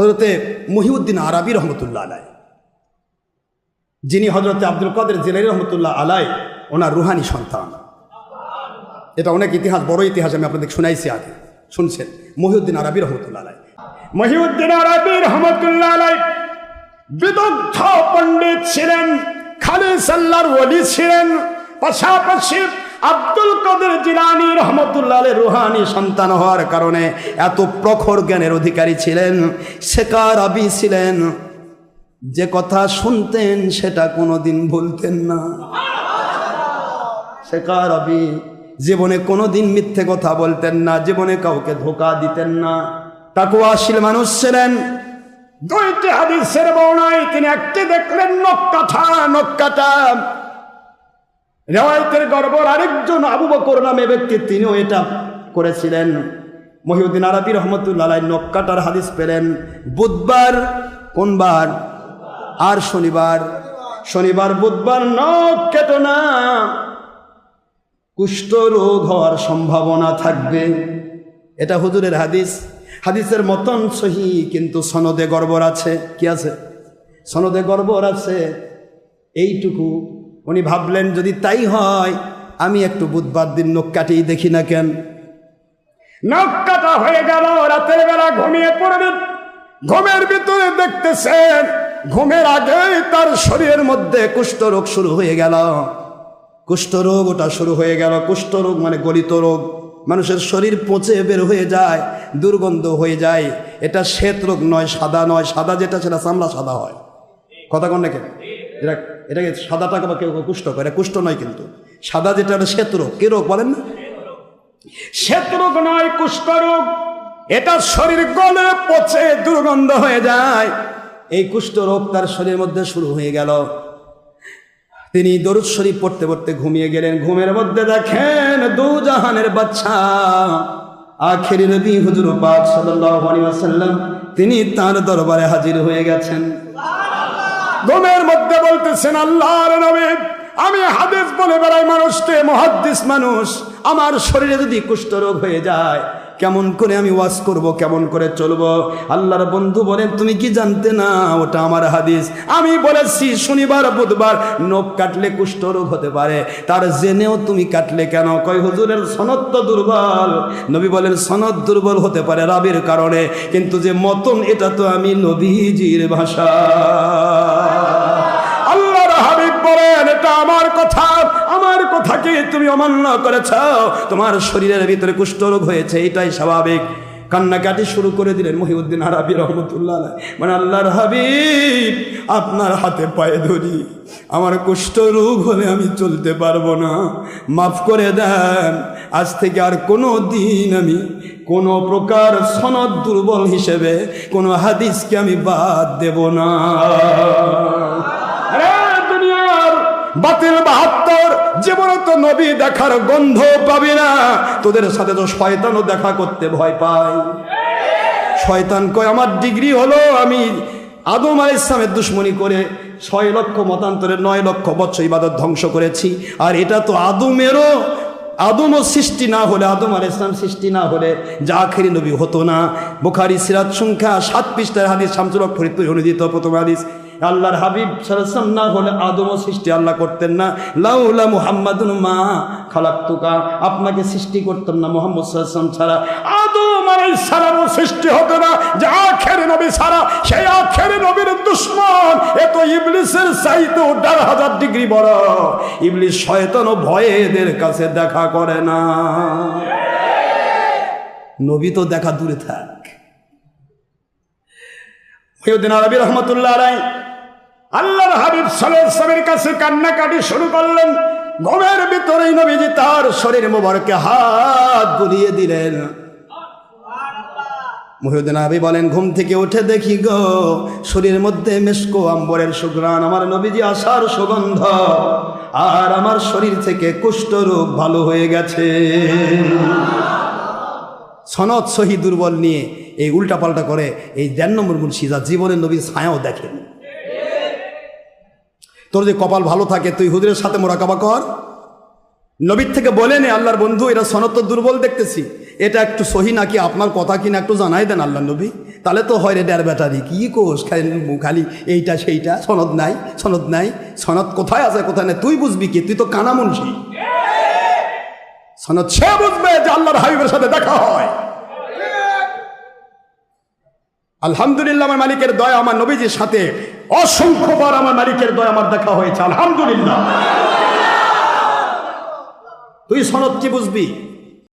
হজরতে মহিউদ্দিন আরবি রহমতুল্লাহ আলাই, যিনি হজরতে আব্দুল কাদের জিলানী রহমতুল্লাহ আলাই ওনার রুহানি সন্তান। এটা অনেক ইতিহাস, বড় ইতিহাস, আমি আপনাদের শুনাইছি, আগে শুনছেন। মহিউদ্দিন আরবি রহমতুল্লাহ আলাই, মহিউদ্দিন আরবি রহমতুল্লাহ আলাই বিদগ্ধ পণ্ডিত ছিলেন, খালিস আল্লাহর ওলি ছিলেন। পাশাপাশি আব্দুল কাদের জিলানী রহমতুল্লাহ আলাইহির রুহানি সন্তান হওয়ার কারণে এত প্রখর জ্ঞানের অধিকারী ছিলেন। শেখার আবি ছিলেন, যে কথা শুনতেন সেটা কোনোদিন ভুলতেন না। শেখার আবি জীবনে কোনোদিন মিথ্যে কথা বলতেন না, জীবনে কাউকে ধোঁকা দিতেন না, তাকওয়াশীল মানুষ ছিলেন। দুইটি হাদিসের বর্ণনায় তিনি একটি দেখলেন নক্কাটা রিওয়ায়াতের গর্বর আরেকজন আবু বকর নামে ব্যক্তি, তিনিও এটা করেছিলেন। মহিউদ্দিন আরবি রহমতুল্লাহ আলাইহি নক্কাটার হাদিস পেলেন বুধবার, কোন বার? আর শনিবার বুধবার নখ কেটো না, কুষ্ঠ রোগ হওয়ার সম্ভাবনা থাকবে। এটা হুজুরের হাদিস। হাদিসের মতন সহি, কিন্তু সনদে গড়বড় আছে। কি আছে? সনদে গড়বড় আছে। এইটুকু উনি ভাবলেন যদি তাই হয় আমি একটু বুধবার দিন নখ কাটিয়ে দেখি না কেন। নখ কাটা হয়ে গেল, রাতের বেলা ঘুমিয়ে পড়বেন, ঘুমের ভিতরে দেখতেছেন ঘুমের আগেই তার শরীরের মধ্যে কুষ্ঠরোগ শুরু হয়ে গেল। কুষ্ঠরোগ ওটা শুরু হয়ে গেল। কুষ্ঠরোগ মানে গলিত রোগ, মানুষের শরীর পচে বের হয়ে যায়, দুর্গন্ধ হয়ে যায়। এটা শ্বেত রোগ নয়, সাদা নয়। সাদা যেটা সেটা চামড়া সাদা হয়। কথা কন না কেন? এটাকে সাদাটাকে বা কেউ কুষ্ঠ করে, এটা কুষ্ঠ নয়, কিন্তু সাদা যেটা এটা শ্বেত রোগ। কি রোগ বলেন না? শ্বেত রোগ নয়, কুষ্ঠ রোগ। এটা শরীর গলে পচে দুর্গন্ধ হয়ে যায়। এই কুষ্ঠ রোগ তার শরীরের মধ্যে শুরু হয়ে গেল। তিনি দরুদ শরীফ পড়তে পড়তে ঘুমিয়ে গেলেন। ঘুমের মধ্যে দেখেন দু জাহানের বাদশা আখেরি নবী হুজুর পাক সাল্লাল্লাহু আলাইহি ওয়াসাল্লাম তিনি তার দরবারে হাজির হয়ে গেছেন। ঘুমের মধ্যে বলতেছেন, আল্লাহর নবী, আমি হাদিস বলে বেড়াই, মানুষকে মুহাদ্দিস মানুষ, আমার শরীরে যদি কুষ্ঠ রোগ হয়ে যায় কেমন করে আমি ওয়াজ করব, কেমন করে চলবো? আল্লাহর বন্ধু বলেন, তুমি কি জানতে না ওটা আমার হাদিস? আমি বলেছি শনিবার বুধবার নখ কাটলে কুষ্ঠ রোগ হতে পারে, তার জেনেও তুমি কাটলে কেন? কয় হুজুরের সনদ তো দুর্বল। নবী বলেন সনদ দুর্বল হতে পারে রাবির কারণে, কিন্তু যে মতন এটা তো আমি নবীজির ভাষা। আল্লাহর হাবিব বলেন এটা আমার কথা, আমার কথাকে তুমি অমান্য করেছ, তোমার শরীরের ভিতরে কুষ্ঠরোগ হয়েছে, এটাই স্বাভাবিক। কান্নাকাটি শুরু করে দিলেন মহিউদ্দিন আরবি রহমতুল্লাহ আলাইহি। মানে আল্লাহর হাবিব, আপনার হাতে পায়ে ধরি, আমার কুষ্ঠরোগ হলে আমি চলতে পারবো না, মাফ করে দেন। আজ থেকে আর কোনো দিন আমি কোনো প্রকার সনদ দুর্বল হিসেবে কোনো হাদিসকে আমি বাদ দেব না। বাতিল 72 জীবনে তো নবী দেখার গন্ধ পাবি না, তোদের সাথে তো শয়তানও দেখা করতে ভয় পায়। শয়তান কয় আমার ডিগ্রি হলো আমি আদম আলাইহিস সালামের দুশমনী করে 6 লক্ষ মতান্তরে 9 লক্ষ বছর ইবাদত ধ্বংস করেছি, আর এটা তো আদমও সৃষ্টি না হলে, আদম আলাইহিস সালাম সৃষ্টি না হলে যা আখেরি নবী হতো না। বুখারী সিরাত সংখ্যা 7 পৃষ্ঠার হাদিস, শামসুল হক ফরিদপুর অনুদিত প্রথম হাদিস। আল্লাহর হাবিব সাল্লাল্লাহু আলাইহি ওয়াসাল্লাম না হলে আদমও সৃষ্টি আল্লাহ করতেন না। লাউলা মুহাম্মাদুন মা খালাকতুকা, আপনাকে সৃষ্টি করতেন না মুহাম্মদ সাল্লাল্লাহু আলাইহি ওয়াসাল্লাম ছাড়া, আদম আলাইহিস সালামও সৃষ্টি হতো না। যে আখেরি নবী ছাড়া, সেই আখেরি নবীর দুশমন এ তো ইবলিসের চাইতেও 1000 ডিগ্রি বড়। ইবলিস শয়তানও ভয়ে এদের কাছে দেখা করে না। নবী তো দেখা দূরে থাক। মহিউদ্দিন আরবি রহমতুল্লাহ আলাইহি আল্লাহর হাবিব সাল্লাল্লাহু আলাইহি ওয়াসাল্লামের কাছে কান্নাকাটি শুরু করলেন। ঘুমের ভিতরেই নবীজি তার শরীর মোবারকে হাত বুলিয়ে দিলেন। মহিউদ্দিন আরবি বলেন, ঘুম থেকে উঠে দেখি গো শরীরের মধ্যে মেশকো আম্বরের সুঘ্রাণ, আমার নবীজি আসার সুগন্ধ, আর আমার শরীর থেকে কুষ্ঠরোগ ভালো হয়ে গেছে। সনদ সহি দুর্বল নিয়ে এই উল্টাপাল্টা করে এই 1.5 নম্বর মুন্সি যা জীবনের নবীর ছায়াও দেখেন। তোর যে কপাল ভালো থাকে তুই হুজুরের সাথে মোরাকাবা কর, নবীর থেকে বলে নে আল্লাহর বন্ধু এটা সনদ তো দুর্বল দেখতেছি, এটা একটু সহি নাকি আপনার কথা কিনা একটু জানাই দেন আল্লাহ নবী, তাহলে তো হয় রে ডের ব্যাটারি কি কোষ খালি এইটা সেইটা, সনদ নাই সনদ নাই, সনদ কোথায় আছে কোথায় নেই তুই বুঝবি কি? তুই তো কানা মুন্সি। সনদ সে বুঝবে যে আল্লাহর হাবিবের সাথে দেখা হয়। আলহামদুলিল্লাহ, আমার মালিকের দয়া, আমার নবীজির সাথে অসংখ্যবার আমার মালিকের দয়া আমার দেখা হয়েছে, আলহামদুলিল্লাহ। তুই সনদ কি বুঝবি?